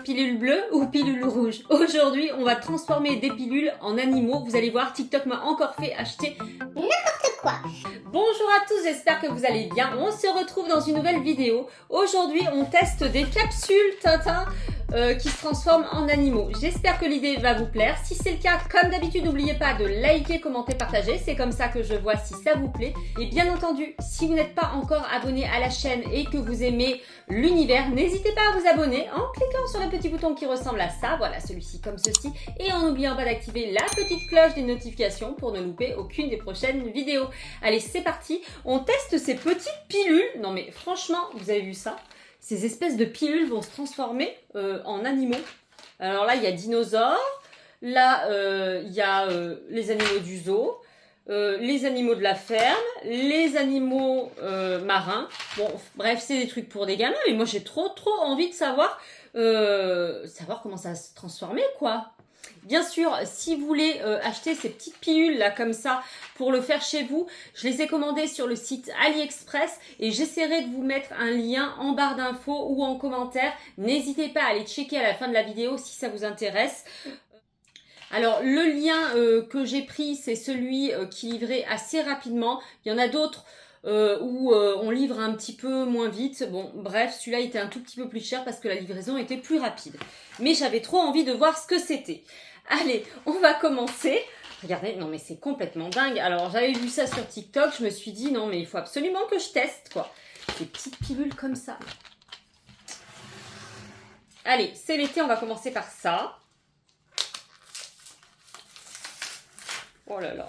Pilule bleue ou pilule rouge? Aujourd'hui, on va transformer des pilules en animaux. Vous allez voir, TikTok m'a encore fait acheter N'importe quoi. Bonjour à tous, j'espère que vous allez bien. On se retrouve dans une nouvelle vidéo. Aujourd'hui, on teste des capsules Tintin qui se transforment en animaux. J'espère que l'idée va vous plaire. Si c'est le cas, comme d'habitude, n'oubliez pas de liker, commenter, partager. C'est comme ça que je vois si ça vous plaît. Et bien entendu, si vous n'êtes pas encore abonné à la chaîne et que vous aimez l'univers, n'hésitez pas à vous abonner en cliquant sur le petit bouton qui ressemble à ça. Voilà, celui-ci comme ceci. Et en n'oubliant pas d'activer la petite cloche des notifications pour ne louper aucune des prochaines vidéos. Allez, c'est parti. On teste ces petites pilules. Non mais franchement, vous avez vu ça? Ces espèces de pilules vont se transformer en animaux. Alors là, il y a dinosaures. Là, il y a les animaux du zoo. Les animaux de la ferme. Les animaux marins. Bon, bref, c'est des trucs pour des gamins. Mais moi, j'ai trop envie de savoir comment ça va se transformer, quoi. Bien sûr, si vous voulez acheter ces petites pilules là comme ça pour le faire chez vous, je les ai commandées sur le site AliExpress et j'essaierai de vous mettre un lien en barre d'infos ou en commentaire. N'hésitez pas à aller checker à la fin de la vidéo si ça vous intéresse. Alors le lien que j'ai pris, c'est celui qui livrait assez rapidement. Il y en a d'autres où on livre un petit peu moins vite. Bon, bref, celui-là était un tout petit peu plus cher parce que la livraison était plus rapide. Mais j'avais trop envie de voir ce que c'était. Allez, on va commencer. Regardez, non mais c'est complètement dingue. Alors j'avais vu ça sur TikTok, je me suis dit non mais il faut absolument que je teste quoi. Des petites pilules comme ça. Allez, c'est l'été, on va commencer par ça. Oh là là.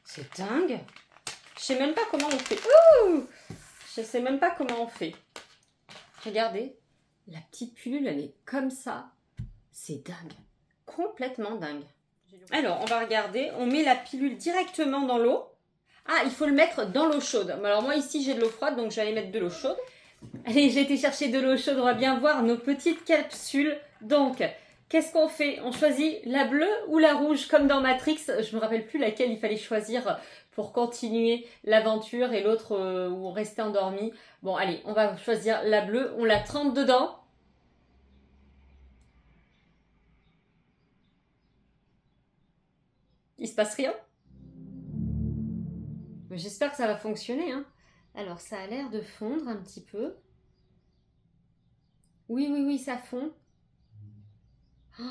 C'est dingue. Je sais même pas comment on fait. Ouh! Je sais même pas comment on fait. Regardez, la petite pilule, elle est comme ça. C'est dingue. Complètement dingue. Alors, on va regarder. On met la pilule directement dans l'eau. Ah, il faut le mettre dans l'eau chaude. Alors moi, ici, j'ai de l'eau froide, donc je vais aller mettre de l'eau chaude. Allez, j'ai été chercher de l'eau chaude. On va bien voir nos petites capsules. Donc, qu'est-ce qu'on fait? On choisit la bleue ou la rouge, comme dans Matrix. Je me rappelle plus laquelle il fallait choisir pour continuer l'aventure et l'autre où on restait endormi. Bon, allez, on va choisir la bleue. On la trempe dedans. Il se passe rien. Mais j'espère que ça va fonctionner, hein. Alors, ça a l'air de fondre un petit peu. Oui, ça fond. Oh.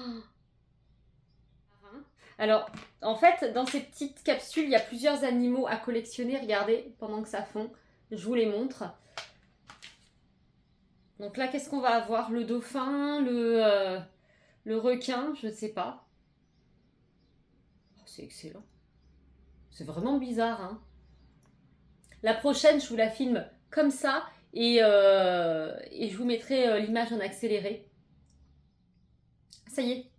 Alors, en fait, dans ces petites capsules, il y a plusieurs animaux à collectionner. Regardez, pendant que ça fond, je vous les montre. Donc là, qu'est-ce qu'on va avoir? Le dauphin, le requin, je ne sais pas. Oh, c'est excellent. C'est vraiment bizarre, hein. La prochaine, je vous la filme comme ça et je vous mettrai l'image en accéléré. Ça y est.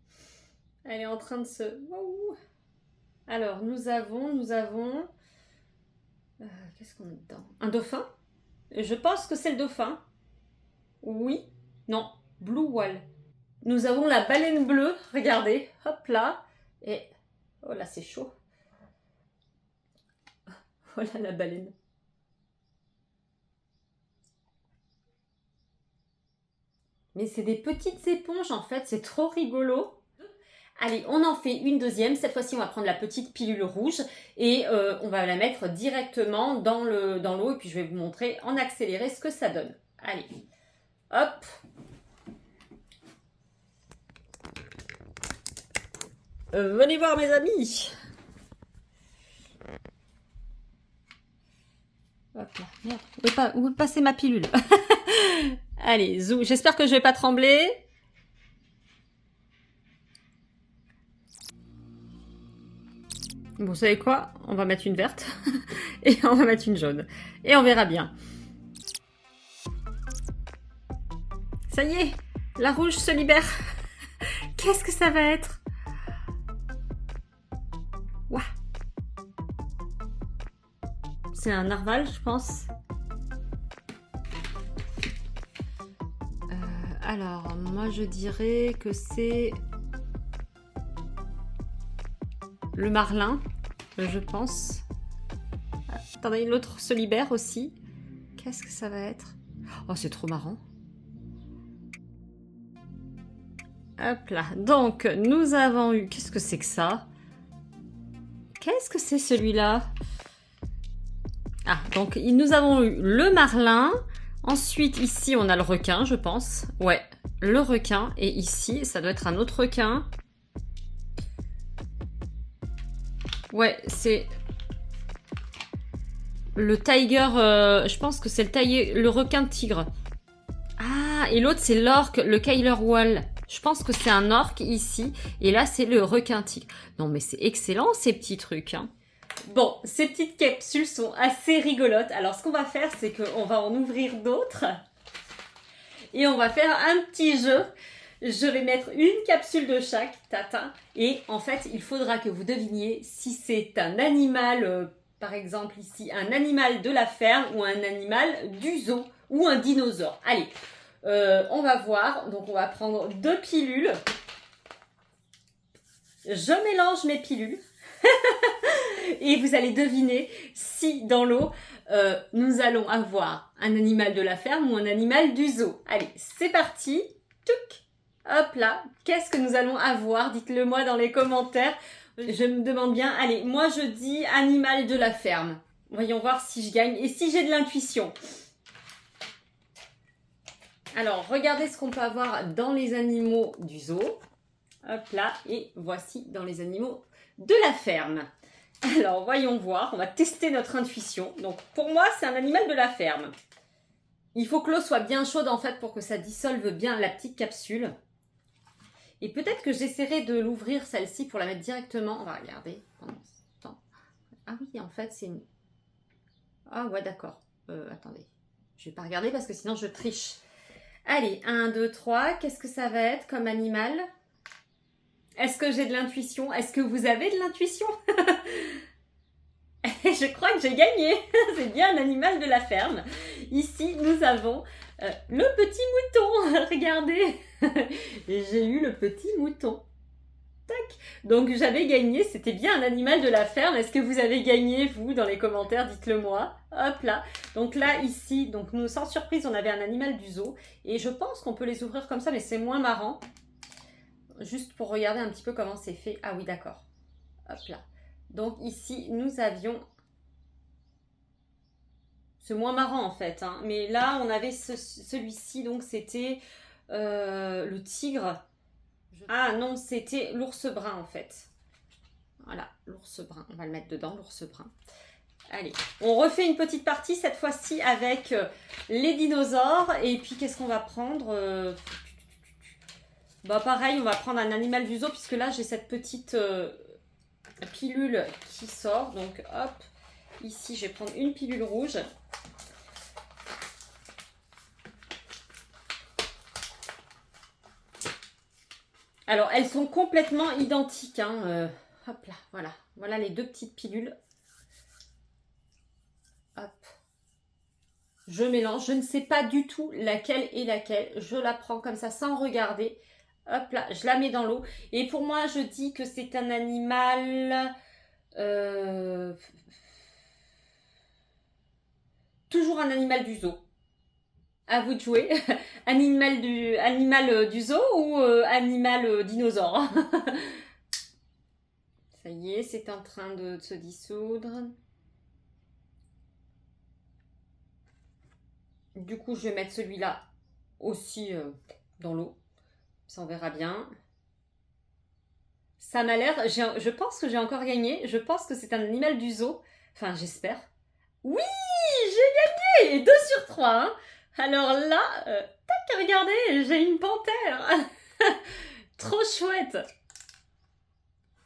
Elle est en train de se... Wow. Alors, nous avons... qu'est-ce qu'on a dedans? Un dauphin. Je pense que c'est le dauphin. Oui. Non. Blue whale. Nous avons la baleine bleue. Regardez. Hop là. Et... Oh là, c'est chaud. Voilà la baleine. Mais c'est des petites éponges en fait. C'est trop rigolo. Allez, on en fait une deuxième. Cette fois-ci, on va prendre la petite pilule rouge et on va la mettre directement dans l'eau. Et puis, je vais vous montrer en accéléré ce que ça donne. Allez, hop. Venez voir mes amis. Hop là, merde. Où est passée ma pilule? Allez, zou. J'espère que je vais pas trembler. Bon, vous savez quoi? On va mettre une verte et on va mettre une jaune. Et on verra bien. Ça y est, la rouge se libère. Qu'est-ce que ça va être? Ouah. C'est un narval, je pense. Alors, moi, je dirais que c'est le marlin, je pense. Attendez, l'autre se libère aussi. Qu'est-ce que ça va être? Oh, c'est trop marrant. Hop là. Donc, nous avons eu... Qu'est-ce que c'est que ça? Qu'est-ce que c'est celui-là? Ah, donc nous avons eu le marlin. Ensuite, ici, on a le requin, je pense. Ouais, le requin. Et ici, ça doit être un autre requin. Ouais, c'est... Le tiger... je pense que c'est le requin tigre. Ah, et l'autre, c'est l'orque, le Kyler Wall. Je pense que c'est un orque ici. Et là, c'est le requin tigre. Non, mais c'est excellent, ces petits trucs, hein. Bon, ces petites capsules sont assez rigolotes. Alors, ce qu'on va faire, c'est qu'on va en ouvrir d'autres. Et on va faire un petit jeu. Je vais mettre une capsule de chaque, Tatin. Et en fait, il faudra que vous deviniez si c'est un animal, par exemple ici, un animal de la ferme ou un animal du zoo ou un dinosaure. Allez, on va voir. Donc, on va prendre 2 pilules. Je mélange mes pilules. Et vous allez deviner si dans l'eau, nous allons avoir un animal de la ferme ou un animal du zoo. Allez, c'est parti. Touc. Hop là. Qu'est-ce que nous allons avoir? Dites-le moi dans les commentaires. Je me demande bien. Allez, moi je dis animal de la ferme. Voyons voir si je gagne et si j'ai de l'intuition. Alors, regardez ce qu'on peut avoir dans les animaux du zoo. Hop là. Et voici dans les animaux de la ferme. Alors, voyons voir. On va tester notre intuition. Donc, pour moi, c'est un animal de la ferme. Il faut que l'eau soit bien chaude, en fait, pour que ça dissolve bien la petite capsule. Et peut-être que j'essaierai de l'ouvrir, celle-ci, pour la mettre directement. On va regarder pendant ce temps. Ah oui, en fait, c'est une... Ah ouais, d'accord. Attendez. Je vais pas regarder parce que sinon, je triche. Allez, 1, 2, 3. Qu'est-ce que ça va être comme animal ? Est-ce que j'ai de l'intuition? Est-ce que vous avez de l'intuition? Je crois que j'ai gagné. C'est bien un animal de la ferme. Ici, nous avons le petit mouton. Regardez. J'ai eu le petit mouton. Tac. Donc, j'avais gagné. C'était bien un animal de la ferme. Est-ce que vous avez gagné, vous, dans les commentaires? Dites-le moi. Hop là. Donc là, ici, donc nous, sans surprise, on avait un animal du zoo. Et je pense qu'on peut les ouvrir comme ça, mais c'est moins marrant. Juste pour regarder un petit peu comment c'est fait. Ah oui, d'accord. Hop là. Donc ici, nous avions... C'est moins marrant en fait. Hein. Mais là, on avait celui-ci. Donc c'était le tigre. Ah non, c'était l'ours brun en fait. Voilà, l'ours brun. On va le mettre dedans, l'ours brun. Allez, on refait une petite partie cette fois-ci avec les dinosaures. Et puis, qu'est-ce qu'on va prendre Bah pareil, on va prendre un animal du zoo puisque là j'ai cette petite pilule qui sort. Donc hop, ici je vais prendre une pilule rouge. Alors elles sont complètement identiques. Hein. Hop là, voilà. Voilà les 2 petites pilules. Hop. Je mélange. Je ne sais pas du tout laquelle est laquelle. Je la prends comme ça sans regarder. Hop là, je la mets dans l'eau. Et pour moi, je dis que c'est un animal... Toujours un animal du zoo. À vous de jouer. Animal du zoo ou animal dinosaure? Ça y est, c'est en train de se dissoudre. Du coup, je vais mettre celui-là aussi dans l'eau. Ça, on verra bien. Ça m'a l'air... Je pense que j'ai encore gagné. Je pense que c'est un animal du zoo. Enfin, j'espère. Oui, j'ai gagné 2 sur 3. Hein. Alors là, tac, regardez, j'ai une panthère. Trop chouette.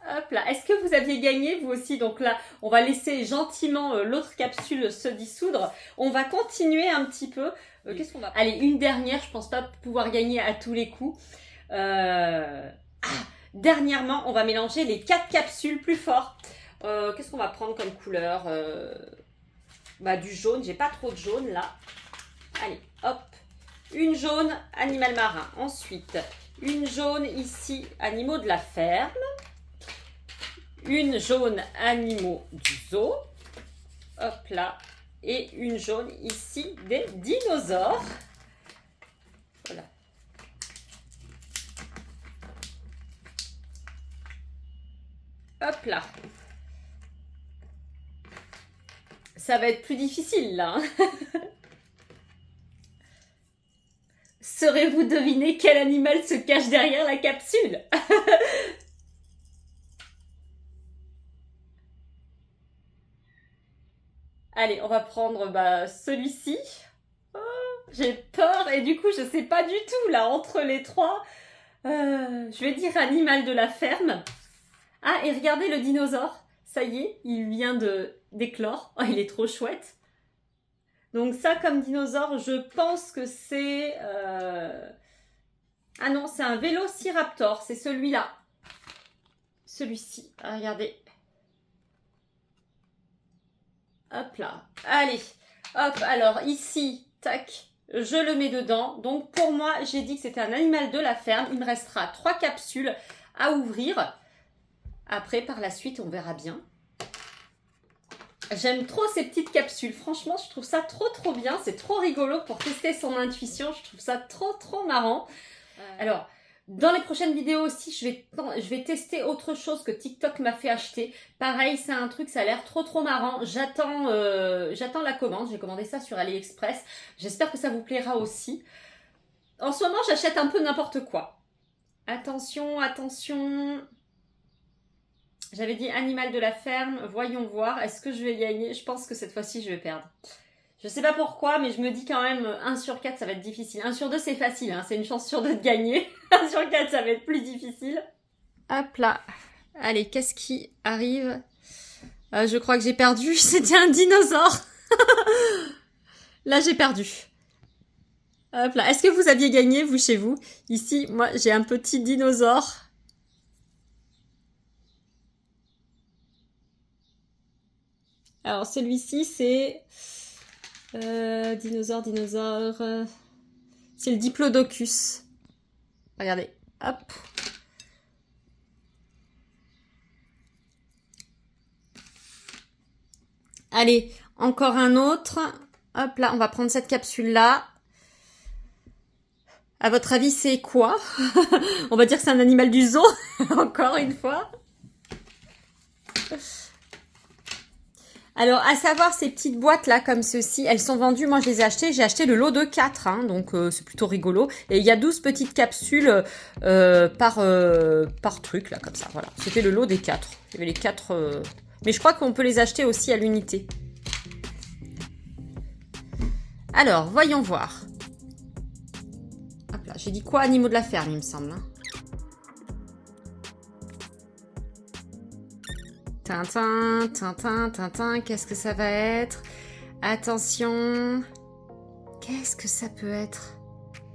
Hop là. Est-ce que vous aviez gagné, vous aussi? Donc là, on va laisser gentiment l'autre capsule se dissoudre. On va continuer un petit peu. Qu'est-ce qu'on va... Allez, une dernière. Je pense pas pouvoir gagner à tous les coups. Dernièrement, on va mélanger les 4 capsules plus fort. Qu'est-ce qu'on va prendre comme couleur bah, du jaune. J'ai pas trop de jaune là. Allez, hop. Une jaune, animal marin. Ensuite, une jaune ici, animaux de la ferme. Une jaune, animaux du zoo. Hop là. Et une jaune ici des dinosaures. Voilà. Hop là. Ça va être plus difficile là. Saurez-vous deviner quel animal se cache derrière la capsule? Allez, on va prendre celui-ci. Oh, j'ai peur et du coup, je sais pas du tout là entre les trois. Je vais dire animal de la ferme. Ah, et regardez le dinosaure. Ça y est, il vient d'éclore. Oh, il est trop chouette. Donc ça, comme dinosaure, je pense que c'est... Ah non, c'est un vélociraptor. C'est celui-là. Celui-ci. Ah, regardez. Hop là. Allez. Hop, alors ici, tac, je le mets dedans. Donc pour moi, j'ai dit que c'était un animal de la ferme. Il me restera 3 capsules à ouvrir. Après, par la suite, on verra bien. J'aime trop ces petites capsules. Franchement, je trouve ça trop bien. C'est trop rigolo pour tester son intuition. Je trouve ça trop marrant. Alors, dans les prochaines vidéos aussi, je vais tester autre chose que TikTok m'a fait acheter. Pareil, c'est un truc, ça a l'air trop marrant. J'attends la commande. J'ai commandé ça sur AliExpress. J'espère que ça vous plaira aussi. En ce moment, j'achète un peu n'importe quoi. Attention, attention. J'avais dit animal de la ferme. Voyons voir. Est-ce que je vais gagner? Je pense que cette fois-ci, je vais perdre. Je sais pas pourquoi, mais je me dis quand même 1 sur 4, ça va être difficile. 1 sur 2, c'est facile. Hein, c'est une chance sur 2 de gagner. 1 sur 4, ça va être plus difficile. Hop là. Allez, qu'est-ce qui arrive? Je crois que j'ai perdu. C'était un dinosaure. Là, j'ai perdu. Hop là. Est-ce que vous aviez gagné, vous, chez vous? Ici, moi, j'ai un petit dinosaure. Alors, celui-ci, c'est... dinosaure. C'est le Diplodocus. Regardez. Hop. Allez, encore un autre. Hop là, on va prendre cette capsule-là. À votre avis, c'est quoi? On va dire que c'est un animal du zoo, encore une fois. Alors, à savoir, ces petites boîtes-là, comme ceci, elles sont vendues. Moi, je les ai achetées. J'ai acheté le lot de 4, hein, donc c'est plutôt rigolo. Et il y a 12 petites capsules par truc, là, comme ça. Voilà, c'était le lot des 4. Il y avait les 4... Mais je crois qu'on peut les acheter aussi à l'unité. Alors, voyons voir. Hop là, j'ai dit quoi? Animaux de la ferme, il me semble. Hein. Tintin, qu'est-ce que ça va être? Attention. Qu'est-ce que ça peut être?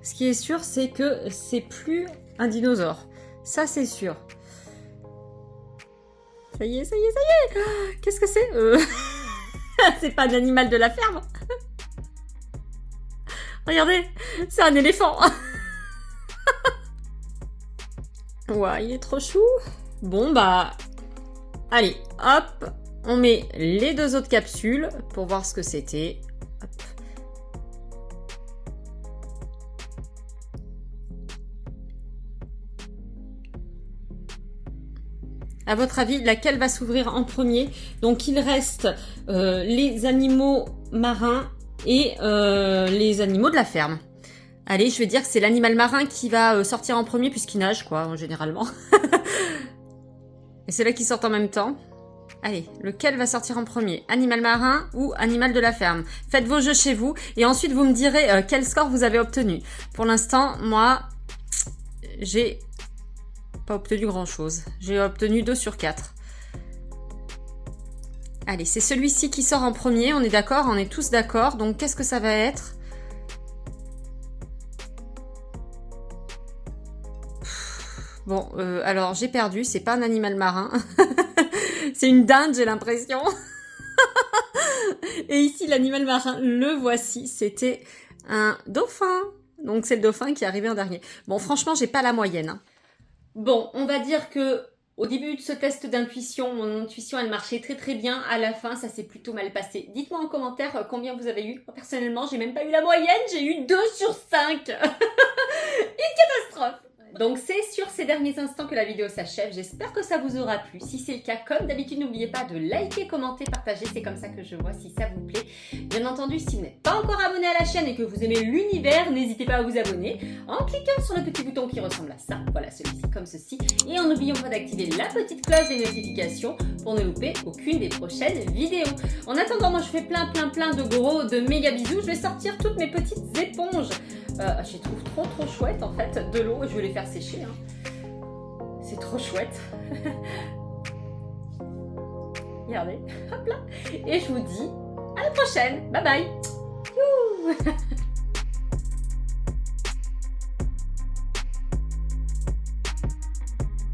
Ce qui est sûr, c'est que c'est plus un dinosaure. Ça, c'est sûr. Ça y est. Qu'est-ce que c'est? C'est pas un animal de la ferme. Regardez, c'est un éléphant. Ouais, il est trop chou. Bon, bah... Allez, hop, on met les 2 autres capsules pour voir ce que c'était. Hop. À votre avis, laquelle va s'ouvrir en premier? Donc, il reste les animaux marins et les animaux de la ferme. Allez, je vais dire que c'est l'animal marin qui va sortir en premier puisqu'il nage, quoi, généralement. Et c'est là qu'ils sortent en même temps. Allez, lequel va sortir en premier? Animal marin ou animal de la ferme? Faites vos jeux chez vous et ensuite vous me direz quel score vous avez obtenu. Pour l'instant, moi, j'ai pas obtenu grand-chose. J'ai obtenu 2 sur 4. Allez, c'est celui-ci qui sort en premier. On est d'accord? On est tous d'accord. Donc, qu'est-ce que ça va être? Bon, alors j'ai perdu, c'est pas un animal marin. C'est une dinde, j'ai l'impression. Et ici, l'animal marin, le voici, c'était un dauphin. Donc c'est le dauphin qui est arrivé en dernier. Bon, franchement, j'ai pas la moyenne. Hein. Bon, on va dire que Au début de ce test d'intuition, mon intuition elle marchait très très bien. À la fin, ça s'est plutôt mal passé. Dites-moi en commentaire combien vous avez eu. Moi, personnellement, j'ai même pas eu la moyenne, j'ai eu 2 sur 5. Une catastrophe. Donc c'est sur ces derniers instants que la vidéo s'achève. J'espère que ça vous aura plu. Si c'est le cas, comme d'habitude, n'oubliez pas de liker, commenter, partager. C'est comme ça que je vois si ça vous plaît. Bien entendu, si vous n'êtes pas encore abonné à la chaîne et que vous aimez l'univers, n'hésitez pas à vous abonner en cliquant sur le petit bouton qui ressemble à ça. Voilà, celui-ci comme ceci. Et en n'oubliant pas d'activer la petite cloche des notifications pour ne louper aucune des prochaines vidéos. En attendant, moi je fais plein de méga bisous. Je vais sortir toutes mes petites éponges. Je les trouve trop chouettes en fait, de l'eau, je vais les faire sécher. Hein. C'est trop chouette. Regardez, hop là. Et je vous dis à la prochaine. Bye bye. Youhou.